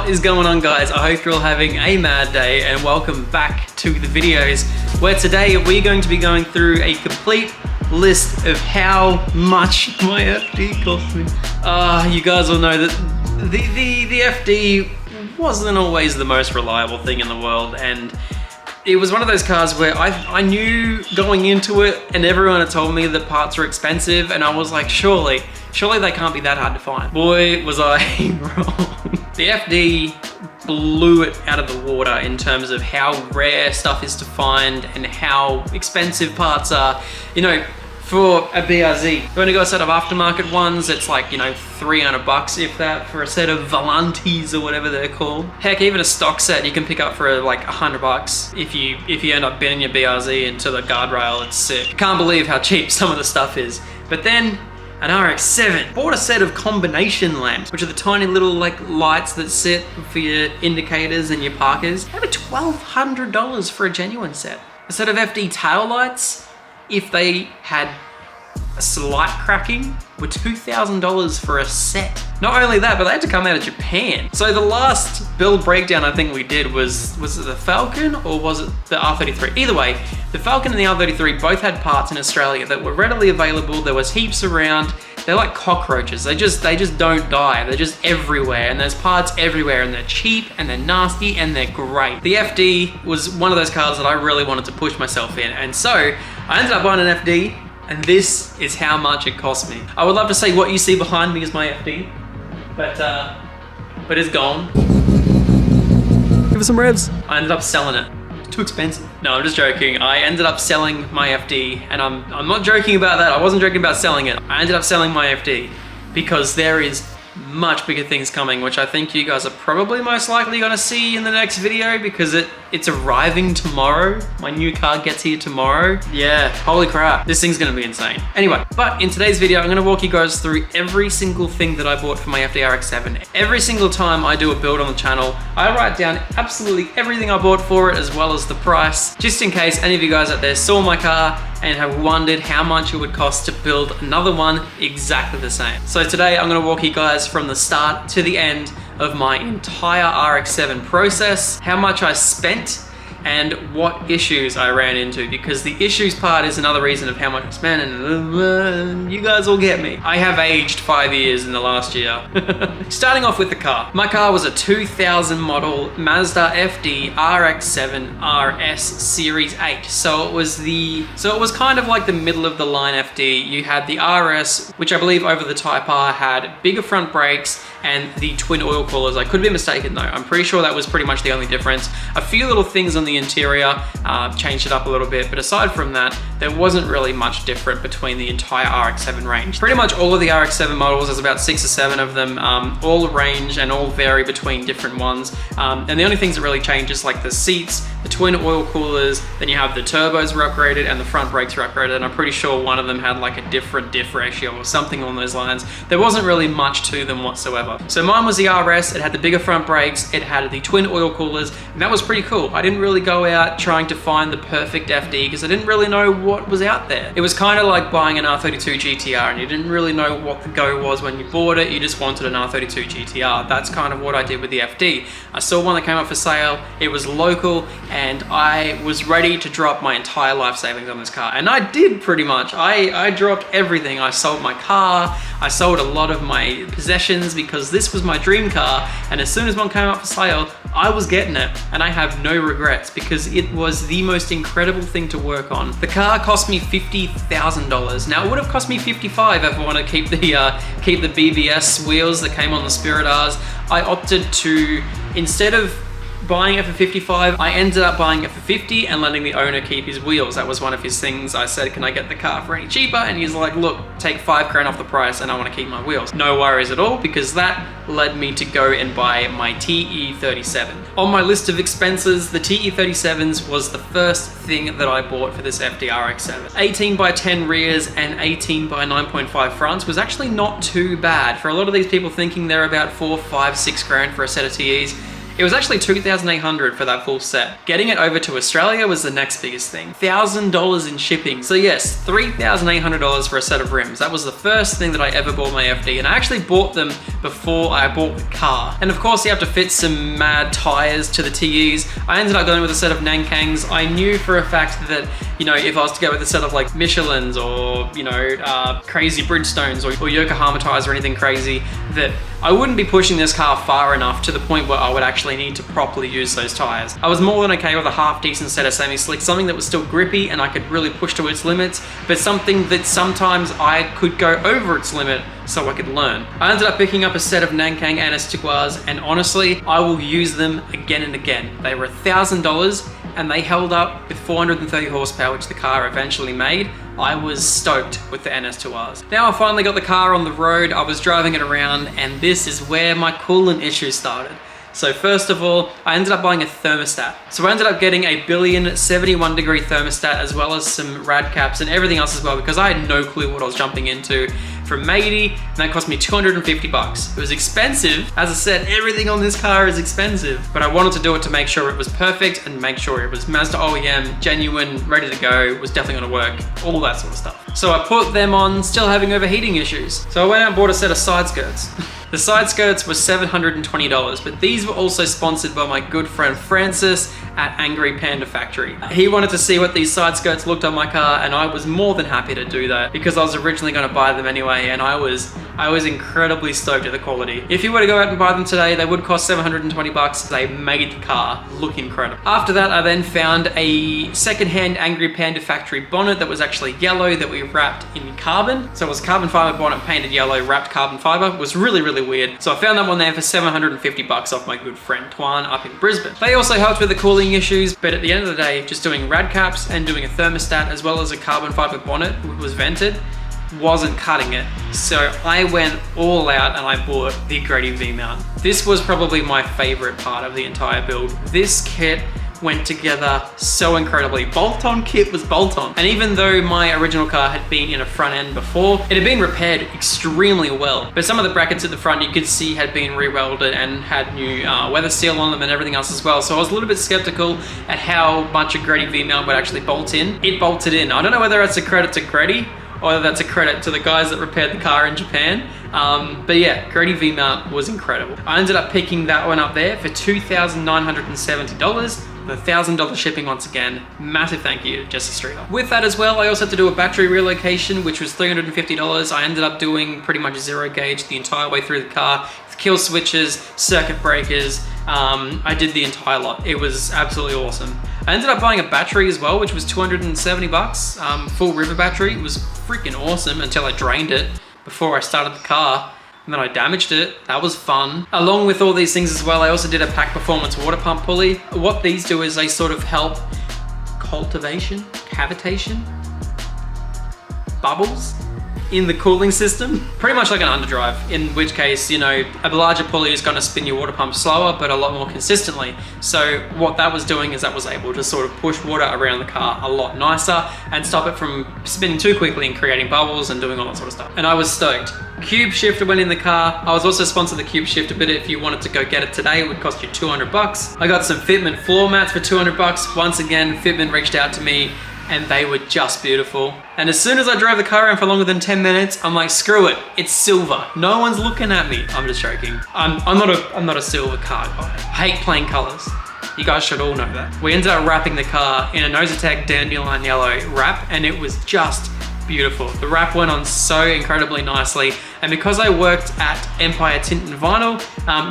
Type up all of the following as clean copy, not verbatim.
What is going on, guys? I hope you're all having a mad day, and welcome back to the videos, where today we're going to be going through a complete list of how much my FD cost me. You guys all know that the FD wasn't always the most reliable thing in the world, and it was one of those cars where I knew going into it, and everyone had told me that parts were expensive, and I was like, surely they can't be that hard to find. Boy, was I wrong. The FD blew it out of the water in terms of how rare stuff is to find and how expensive parts are. You know, for a BRZ, you want to go a set of aftermarket ones, it's like, you know, 300 bucks if that, for a set of Volantes or whatever they're called. Heck, even a stock set you can pick up for like 100 bucks if you end up bending your BRZ into the guardrail. It's sick. Can't believe how cheap some of the stuff is. But then an RX-7. Bought a set of combination lamps, which are the tiny little like lights that sit for your indicators and your parkers. They were $1,200 for a genuine set. A set of FD tail lights, if they had a slight cracking, were $2,000 for a set. Not only that, but they had to come out of Japan. So the last build breakdown I think we did was it the Falcon or was it the R33? Either way, the Falcon and the R33 both had parts in Australia that were readily available. There was heaps around. They're like cockroaches. They just don't die. They're just everywhere, and there's parts everywhere, and they're cheap and they're nasty and they're great. The FD was one of those cars that I really wanted to push myself in, and so I ended up buying an FD, and this is how much it cost me. I would love to say what you see behind me is my FD, but it's gone. Give us some revs. I ended up selling it. It's too expensive. No, I'm just joking. I ended up selling my FD, and I'm not joking about that. I wasn't joking about selling it. I ended up selling my FD because there is much bigger things coming, which I think you guys are probably most likely gonna see in the next video because it's arriving tomorrow. My new car gets here tomorrow. Yeah, holy crap. This thing's gonna be insane. Anyway, but in today's video, I'm gonna walk you guys through every single thing that I bought for my FD RX-7. Every single time I do a build on the channel, I write down absolutely everything I bought for it as well as the price, just in case any of you guys out there saw my car and have wondered how much it would cost to build another one exactly the same. So today I'm gonna walk you guys from the start to the end of my entire RX-7 process, how much I spent, and what issues I ran into, because the issues part is another reason of how much I spent, and you guys will get me. I have aged 5 years in the last year. Starting off with the car. My car was a 2000 model Mazda FD RX-7 RS Series 8. So it was kind of like the middle of the line FD. You had the RS, which I believe over the Type R had bigger front brakes and the twin oil coolers. I could be mistaken though. I'm pretty sure that was pretty much the only difference. A few little things on the interior changed it up a little bit, but aside from that, there wasn't really much different between the entire RX-7 range. Pretty much all of the RX-7 models, there's about 6 or 7 of them, all range and all vary between different ones. And the only things that really change is like the seats, the twin oil coolers, then you have the turbos were upgraded and the front brakes were upgraded, and I'm pretty sure one of them had like a different diff ratio or something along those lines. There wasn't really much to them whatsoever. So mine was the RS, it had the bigger front brakes, it had the twin oil coolers, and that was pretty cool. I didn't really go out trying to find the perfect FD because I didn't really know what was out there. It was kind of like buying an R32 GTR and you didn't really know what the go was when you bought it, you just wanted an R32 GTR. That's kind of what I did with the FD. I saw one that came up for sale, it was local, and I was ready to drop my entire life savings on this car. And I did pretty much. I dropped everything. I sold my car, I sold a lot of my possessions because this was my dream car, and as soon as one came up for sale, I was getting it, and I have no regrets because it was the most incredible thing to work on. The car cost me $50,000. Now it would have cost me $55,000 if I want to keep the BBS wheels that came on the Spirit Rs. I opted to, instead of buying it for $55,000, I ended up buying it for $50,000 and letting the owner keep his wheels. That was one of his things. I said, can I get the car for any cheaper? And he's like, look, take $5,000 off the price and I want to keep my wheels. No worries at all, because that led me to go and buy my TE37. On my list of expenses, the TE37s was the first thing that I bought for this FD RX-7. 18 by 10 rears and 18 by 9.5 fronts was actually not too bad. For a lot of these people thinking they're about $4, $5, $6 grand for a set of TEs, It was actually $2,800 for that full set. Getting it over to Australia was the next biggest thing. $1,000 in shipping. So yes, $3,800 for a set of rims. That was the first thing that I ever bought my FD, and I actually bought them before I bought the car. And of course you have to fit some mad tires to the TEs. I ended up going with a set of Nankangs. I knew for a fact that, you know, if I was to go with a set of like Michelin's or, you know, crazy Bridgestones or Yokohama tires or anything crazy, that I wouldn't be pushing this car far enough to the point where I would actually need to properly use those tires. I was more than okay with a half decent set of semi-slick, something that was still grippy and I could really push to its limits, but something that sometimes I could go over its limit so I could learn. I ended up picking up a set of Nankang NS2Rs, and honestly, I will use them again and again. They were $1,000 and they held up with 430 horsepower, which the car eventually made. I was stoked with the NS2Rs. Now I finally got the car on the road, I was driving it around, and this is where my coolant issue started. So first of all, I ended up buying a thermostat. So I ended up getting a Billion 71 degree thermostat, as well as some rad caps and everything else as well, because I had no clue what I was jumping into, from Matey, and that cost me 250 bucks. It was expensive. As I said, everything on this car is expensive, but I wanted to do it to make sure it was perfect and make sure it was Mazda OEM, genuine, ready to go, was definitely gonna work, all that sort of stuff. So I put them on, still having overheating issues. So I went out and bought a set of side skirts. The side skirts were $720, but these were also sponsored by my good friend Francis at Angry Panda Factory. He wanted to see what these side skirts looked on my car, and I was more than happy to do that because I was originally going to buy them anyway, and I was incredibly stoked at the quality. If you were to go out and buy them today, they would cost 720 bucks. They made the car look incredible. After that, I then found a secondhand Angry Panda Factory bonnet that was actually yellow that we wrapped in carbon. So it was carbon fiber bonnet painted yellow, wrapped carbon fiber. It was really, really weird. So I found that one there for 750 bucks off my good friend Twan up in Brisbane. They also helped with the cooling issues, but at the end of the day, just doing rad caps and doing a thermostat as well as a carbon fiber bonnet was vented wasn't cutting it. So I went all out and I bought the Grady V-mount. This was probably my favorite part of the entire build. This kit went together so incredibly. Bolt-on kit was bolt-on. And even though my original car had been in a front end before, it had been repaired extremely well. But some of the brackets at the front you could see had been re-welded and had new weather seal on them and everything else as well. So I was a little bit skeptical at how much a Grady V-mount would actually bolt in. It bolted in. I don't know whether that's a credit to Grady or whether that's a credit to the guys that repaired the car in Japan. But yeah, Grady V-mount was incredible. I ended up picking that one up there for $2,970. The $1,000 shipping once again. Massive thank you to Jesse Streeter. With that as well, I also had to do a battery relocation, which was $350. I ended up doing pretty much zero gauge the entire way through the car. Kill switches, circuit breakers. I did the entire lot. It was absolutely awesome. I ended up buying a battery as well, which was 270 bucks. Full river battery. It was freaking awesome until I drained it before I started the car. And then I damaged it. That was fun. Along with all these things as well, I also did a Pack Performance water pump pulley. What these do is they sort of help cavitation, bubbles in the cooling system. Pretty much like an underdrive, in which case, you know, a larger pulley is gonna spin your water pump slower, but a lot more consistently. So what that was doing is that was able to sort of push water around the car a lot nicer and stop it from spinning too quickly and creating bubbles and doing all that sort of stuff. And I was stoked. Cube shifter went in the car. I was also sponsored the Cube shifter, but if you wanted to go get it today, it would cost you 200 bucks. I got some Fitment floor mats for 200 bucks. Once again, Fitment reached out to me and they were just beautiful. And as soon as I drove the car around for longer than 10 minutes, I'm like, screw it, it's silver. No one's looking at me. I'm just joking. I'm not a silver car guy. I hate plain colors. You guys should all know that. We ended up wrapping the car in a Nosetech Dandelion Yellow wrap, and it was just beautiful. The wrap went on so incredibly nicely, and because I worked at Empire Tint and Vinyl,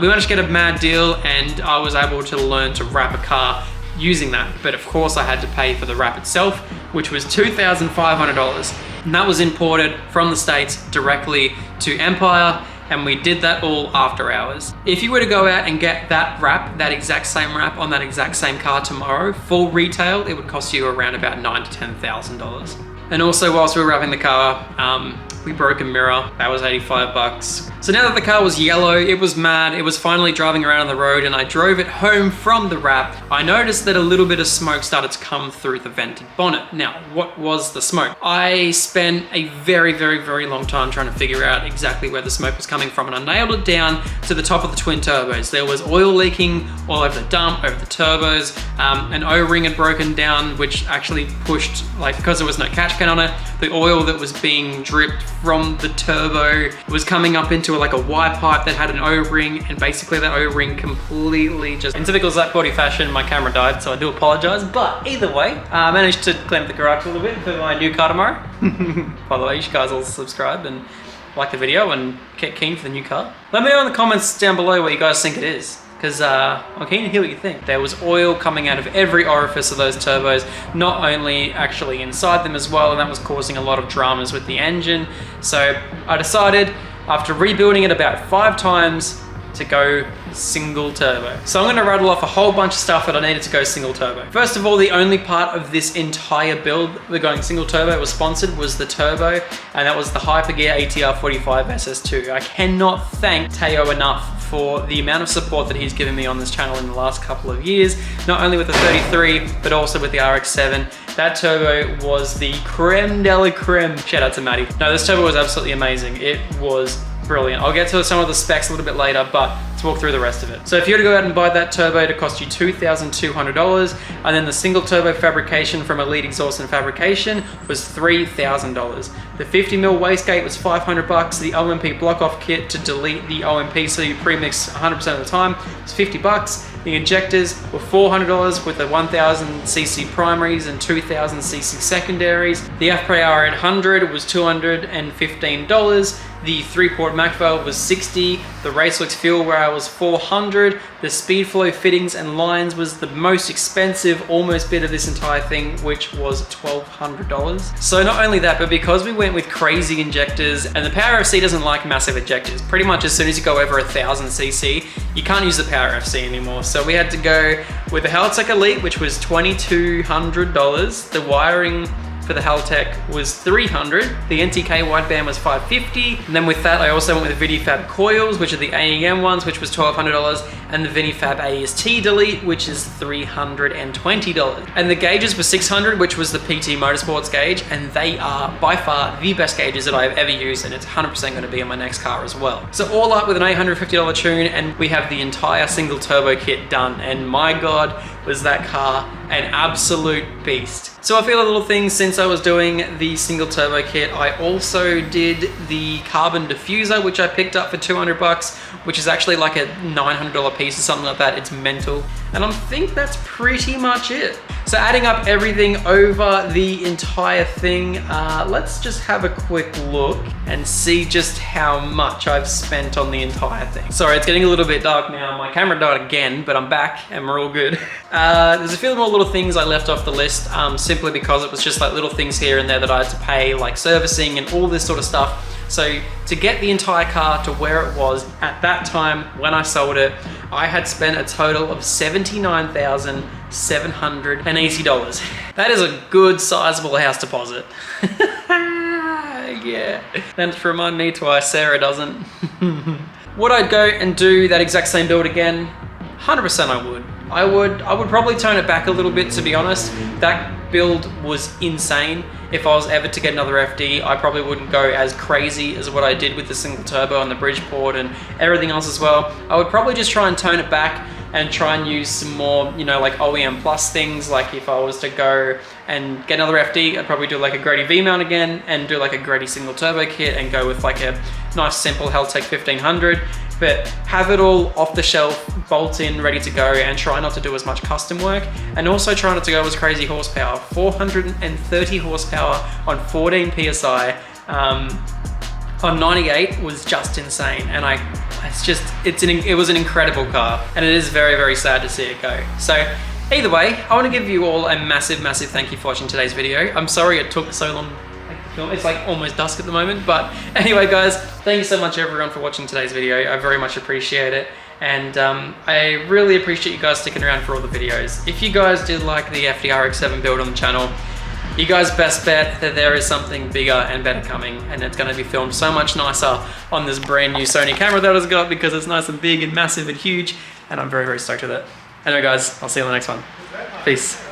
we managed to get a mad deal, and I was able to learn to wrap a car using that. But of course I had to pay for the wrap itself, which was $2,500. And that was imported from the States directly to Empire, and we did that all after hours. If you were to go out and get that wrap, that exact same wrap on that exact same car tomorrow, full retail, it would cost you around about $9,000 to $10,000. And also whilst we were wrapping the car, quickly broken mirror. That was 85 bucks. So now that the car was yellow, it was mad, it was finally driving around on the road, and I drove it home from the wrap. I noticed that a little bit of smoke started to come through the vented bonnet. Now, what was the smoke? I spent a very, very, very long time trying to figure out exactly where the smoke was coming from, and I nailed it down to the top of the twin turbos. There was oil leaking all over the dump, over the turbos. An O-ring had broken down, which actually pushed, like, because there was no catch can on it, the oil that was being dripped from the turbo was coming up into like a Y pipe that had an O-ring, and basically that O-ring completely just, in typical Zach Body fashion, my camera died, so I do apologize, but either way, I managed to clean up the garage a little bit for my new car tomorrow. By the way, you guys all subscribe and like the video and get keen for the new car. Let me know in the comments down below what you guys think it is, because I'm keen to hear what you think. There was oil coming out of every orifice of those turbos, not only actually inside them as well, and that was causing a lot of dramas with the engine. So I decided, after rebuilding it about 5 times, to go single turbo. So I'm gonna rattle off a whole bunch of stuff that I needed to go single turbo. First of all, the only part of this entire build we're going single turbo was sponsored was the turbo, and that was the Hypergear ATR 45 SS2. I cannot thank Teo enough for the amount of support that he's given me on this channel in the last couple of years, not only with the 33, but also with the RX-7. That turbo was the creme de la creme. Shout out to Maddie. No, this turbo was absolutely amazing. It was brilliant. I'll get to some of the specs a little bit later, but let's walk through the rest of it. So if you were to go out and buy that turbo, it'd cost you $2,200, and then the single turbo fabrication from Elite Exhaust and Fabrication was $3,000. The 50mm wastegate was 500 bucks. The OMP block-off kit to delete the OMP so you pre-mix 100% of the time was 50 bucks. The injectors were $400 with the 1000cc primaries and 2000cc secondaries. The FPR 800 was $215. The 3-port Mac valve was $60. The Raceworks fuel rail was $400. The Speedflow fittings and lines was the most expensive almost bit of this entire thing, which was $1,200. So not only that, but because we went with crazy injectors, and the Power FC doesn't like massive injectors. Pretty much as soon as you go over 1000cc, you can't use the Power FC anymore. So we had to go with the Haltech Elite, which was $2,200. The wiring for the Haltech was $300. The NTK wideband was $550. And then with that, I also went with the Vinifab coils, which are the AEM ones, which was $1,200, and the Vinifab AST Delete, which is $320. And the gauges were $600, which was the PT Motorsports gauge, and they are by far the best gauges that I've ever used, and it's 100% going to be on my next car as well. So all up with an $850 tune, and we have the entire single turbo kit done, and my God, was that car an absolute beast. So a few little things since I was doing the single turbo kit. I also did the carbon diffuser, which I picked up for 200 bucks, which is actually like a $900 piece or something like that. It's mental. And I think that's pretty much it. So adding up everything over the entire thing, let's just have a quick look and see just how much I've spent on the entire thing. Sorry, it's getting a little bit dark now. My camera died again, but I'm back and we're all good. There's a few more little things I left off the list, simply because it was just like little things here and there that I had to pay, like servicing and all this sort of stuff. So to get the entire car to where it was at that time when I sold it, I had spent a total of $79,780. That is a good sizable house deposit. Yeah, then to remind me twice, Sarah doesn't. Would I go and do that exact same build again? 100% I would. I would probably tone it back a little bit, to be honest. That build was insane. If I was ever to get another FD, I probably wouldn't go as crazy as what I did with the single turbo and the Bridgeport and everything else as well. I would probably just try and tone it back and try and use some more, you know, like OEM plus things. Like if I was to go and get another FD, I'd probably do like a Grady V-mount again and do like a Grady single turbo kit and go with like a nice simple Haltech 1500. But have it all off the shelf, bolt in, ready to go, and try not to do as much custom work, and also try not to go as crazy horsepower. 430 horsepower on 14 PSI on 98 was just insane, and it was an incredible car, and it is very, very sad to see it go. So either way, I want to give you all a massive, massive thank you for watching today's video. I'm sorry it took so long. It's like almost dusk at the moment, but anyway guys, thank you so much everyone for watching today's video. I very much appreciate it, and I really appreciate you guys sticking around for all the videos. If you guys did like the FD RX-7 build on the channel, you guys best bet that there is something bigger and better coming, and it's going to be filmed so much nicer on this brand new Sony camera that I've got, because it's nice and big and massive and huge, and I'm very, very stoked with it. Anyway guys, I'll see you on the next one. Peace.